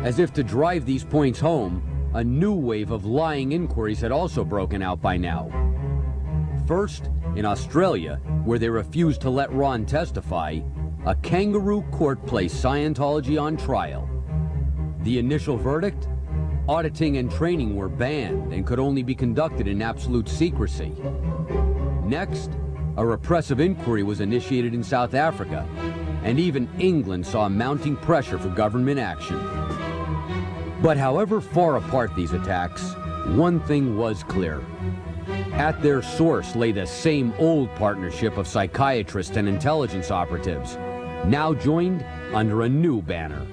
As if to drive these points home, a new wave of lying inquiries had also broken out by now. First, in Australia, where they refused to let Ron testify, a kangaroo court placed Scientology on trial. The initial verdict? Auditing and training were banned and could only be conducted in absolute secrecy. Next, a repressive inquiry was initiated in South Africa, and even England saw mounting pressure for government action. But however far apart these attacks, one thing was clear. At their source lay the same old partnership of psychiatrists and intelligence operatives, now joined under a new banner: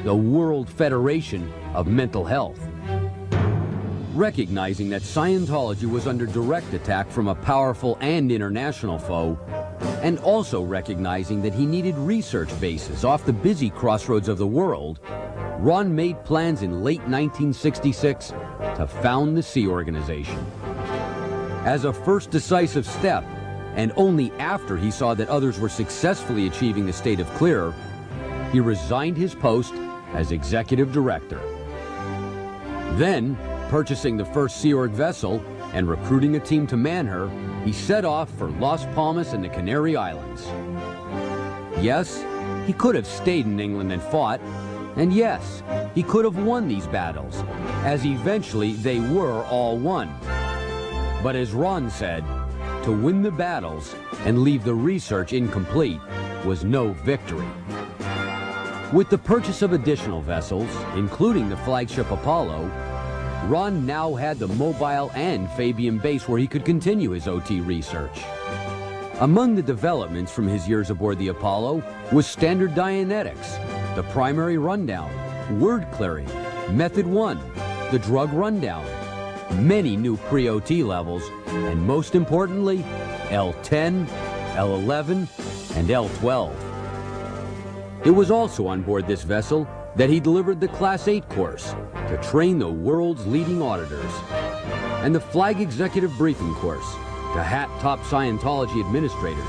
the World Federation of Mental Health. Recognizing that Scientology was under direct attack from a powerful and international foe, and also recognizing that he needed research bases off the busy crossroads of the world, Ron made plans in late 1966 to found the Sea Organization. As a first decisive step, and only after he saw that others were successfully achieving the state of clear, he resigned his post as executive director. Then, purchasing the first Sea Org vessel and recruiting a team to man her, he set off for Las Palmas and the Canary Islands. Yes, he could have stayed in England and fought, and yes, he could have won these battles, as eventually they were all won. But as Ron said, to win the battles and leave the research incomplete was no victory. With the purchase of additional vessels, including the flagship Apollo, Ron now had the mobile and Fabian base where he could continue his OT research. Among the developments from his years aboard the Apollo was standard Dianetics, the primary rundown, word clearing, method 1, the drug rundown, many new pre-OT levels, and most importantly, L10, L11, and L12. It was also on board this vessel that he delivered the Class 8 course to train the world's leading auditors, and the Flag Executive Briefing course to hat top Scientology administrators.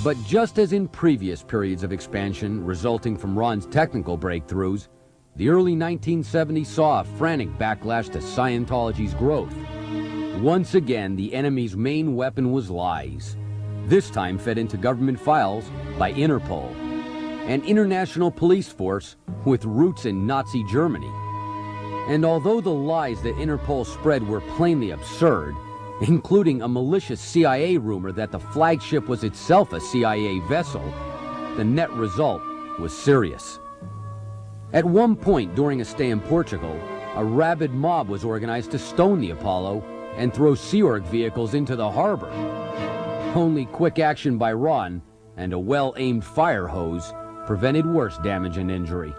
But just as in previous periods of expansion resulting from Ron's technical breakthroughs, the early 1970s saw a frantic backlash to Scientology's growth. Once again, the enemy's main weapon was lies, this time fed into government files by Interpol, an international police force with roots in Nazi Germany. And although the lies that Interpol spread were plainly absurd, including a malicious CIA rumor that the flagship was itself a CIA vessel, the net result was serious. At one point during a stay in Portugal, a rabid mob was organized to stone the Apollo and throw Sea Org vehicles into the harbor. Only quick action by Ron and a well-aimed fire hose prevented worse damage and injury.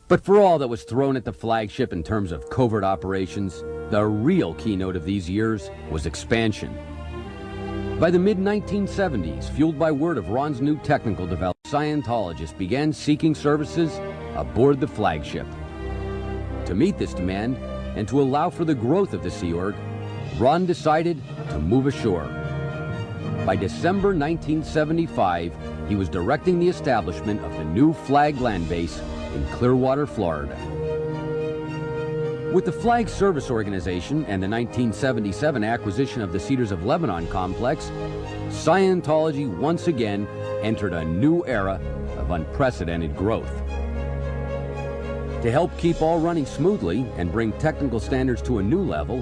But for all that was thrown at the flagship in terms of covert operations, the real keynote of these years was expansion. By the mid-1970s, fueled by word of Ron's new technical development, Scientologists began seeking services aboard the flagship. To meet this demand, and to allow for the growth of the Sea Org, Ron decided to move ashore. By December 1975, he was directing the establishment of the new Flag land base in Clearwater, Florida. With the Flag Service Organization and the 1977 acquisition of the Cedars of Lebanon complex, Scientology once again entered a new era of unprecedented growth. To help keep all running smoothly and bring technical standards to a new level,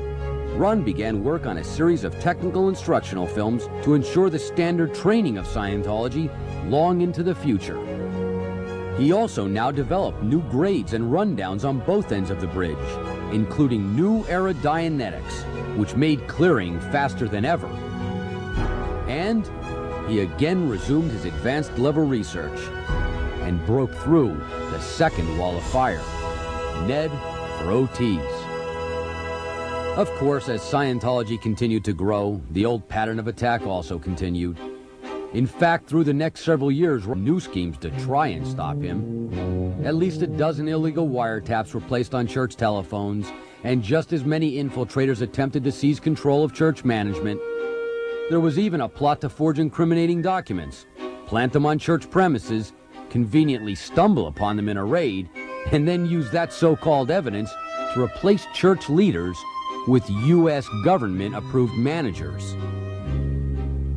Ron began work on a series of technical instructional films to ensure the standard training of Scientology long into the future. He also now developed new grades and rundowns on both ends of the bridge, including new era Dianetics, which made clearing faster than ever. And he again resumed his advanced level research and broke through the second wall of fire, NED for OTs. Of course, as Scientology continued to grow, the old pattern of attack also continued. In fact, through the next several years, new schemes to try and stop him. At least a dozen illegal wiretaps were placed on church telephones, and just as many infiltrators attempted to seize control of church management. There was even a plot to forge incriminating documents, plant them on church premises, conveniently stumble upon them in a raid, and then use that so-called evidence to replace church leaders with U.S. government-approved managers.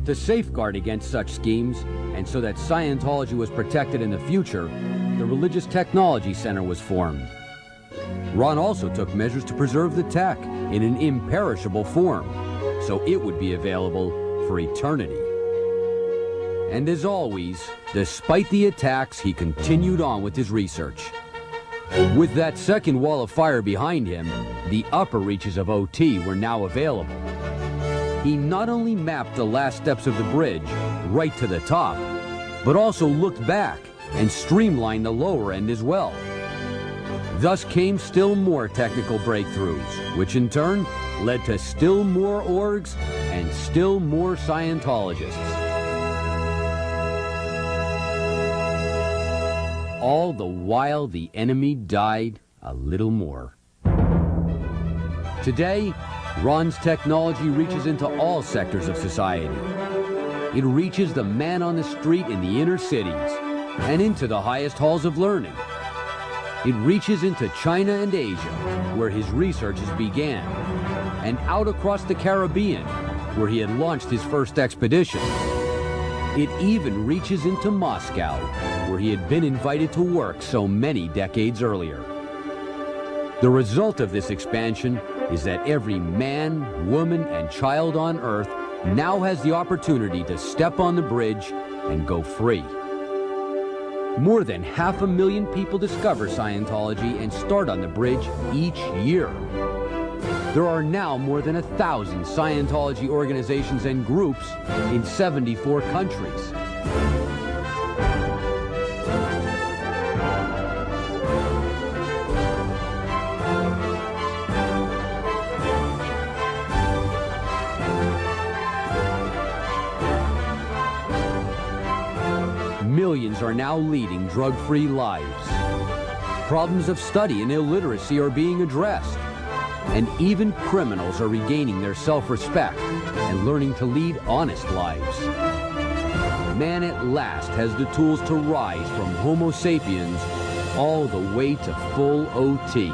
To safeguard against such schemes, and so that Scientology was protected in the future, the Religious Technology Center was formed. Ron also took measures to preserve the tech in an imperishable form, so it would be available for eternity. And as always, despite the attacks, he continued on with his research. With that second wall of fire behind him, the upper reaches of OT were now available. He not only mapped the last steps of the bridge right to the top, but also looked back and streamlined the lower end as well. Thus came still more technical breakthroughs, which in turn led to still more orgs and still more Scientologists. All the while the enemy died a little more. Today, Ron's technology reaches into all sectors of society. It reaches the man on the street in the inner cities and into the highest halls of learning. It reaches into China and Asia, where his researches began, and out across the Caribbean, where he had launched his first expedition. It even reaches into Moscow, where he had been invited to work so many decades earlier. The result of this expansion is that every man, woman, and child on Earth now has the opportunity to step on the bridge and go free. More than 500,000 people discover Scientology and start on the bridge each year. There are now more than 1,000 Scientology organizations and groups in 74 countries. Millions are now leading drug-free lives. Problems of study and illiteracy are being addressed. And even criminals are regaining their self-respect and learning to lead honest lives. Man at last has the tools to rise from Homo sapiens all the way to full OT.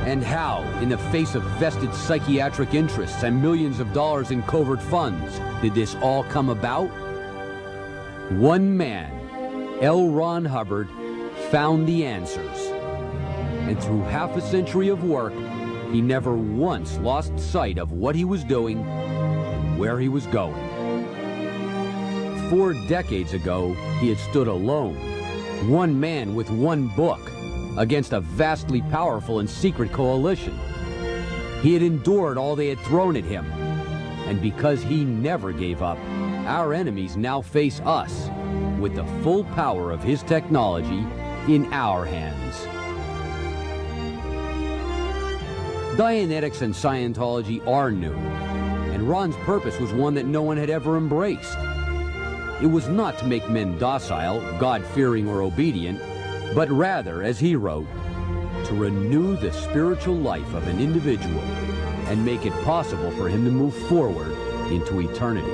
And how, in the face of vested psychiatric interests and millions of dollars in covert funds, did this all come about? One man, L. Ron Hubbard, found the answers. And through half a century of work, he never once lost sight of what he was doing and where he was going. 4 decades ago, he had stood alone, one man with one book, against a vastly powerful and secret coalition. He had endured all they had thrown at him, and because he never gave up, our enemies now face us with the full power of his technology in our hands. Dianetics and Scientology are new, and Ron's purpose was one that no one had ever embraced. It was not to make men docile, God-fearing, or obedient, but rather, as he wrote, to renew the spiritual life of an individual and make it possible for him to move forward into eternity.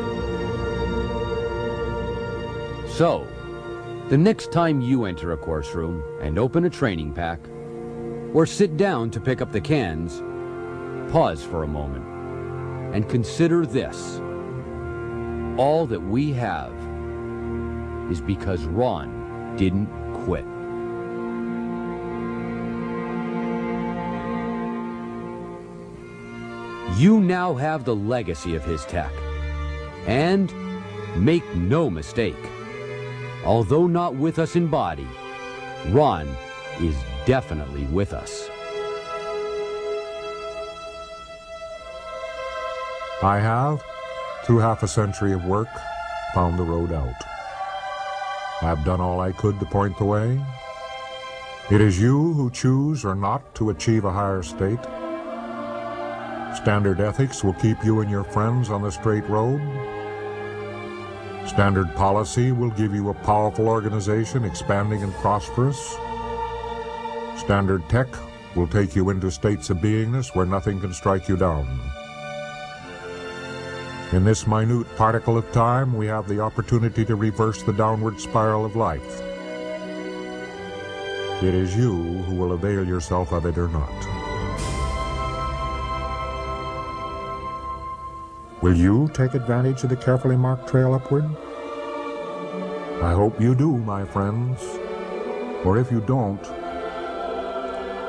So, the next time you enter a course room and open a training pack, or sit down to pick up the cans, pause for a moment and consider this. All that we have is because Ron didn't quit. You now have the legacy of his tech. And make no mistake, although not with us in body, Ron is definitely with us. I have, through half a century of work, found the road out. I have done all I could to point the way. It is you who choose or not to achieve a higher state. Standard ethics will keep you and your friends on the straight road. Standard policy will give you a powerful organization, expanding and prosperous. Standard tech will take you into states of beingness where nothing can strike you down. In this minute particle of time, we have the opportunity to reverse the downward spiral of life. It is you who will avail yourself of it or not. Will you take advantage of the carefully marked trail upward? I hope you do, my friends. For if you don't,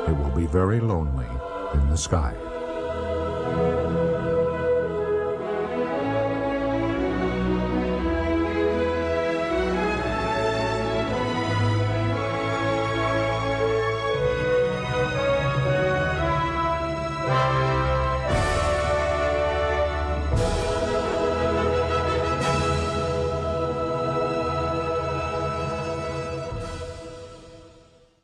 it will be very lonely in the sky.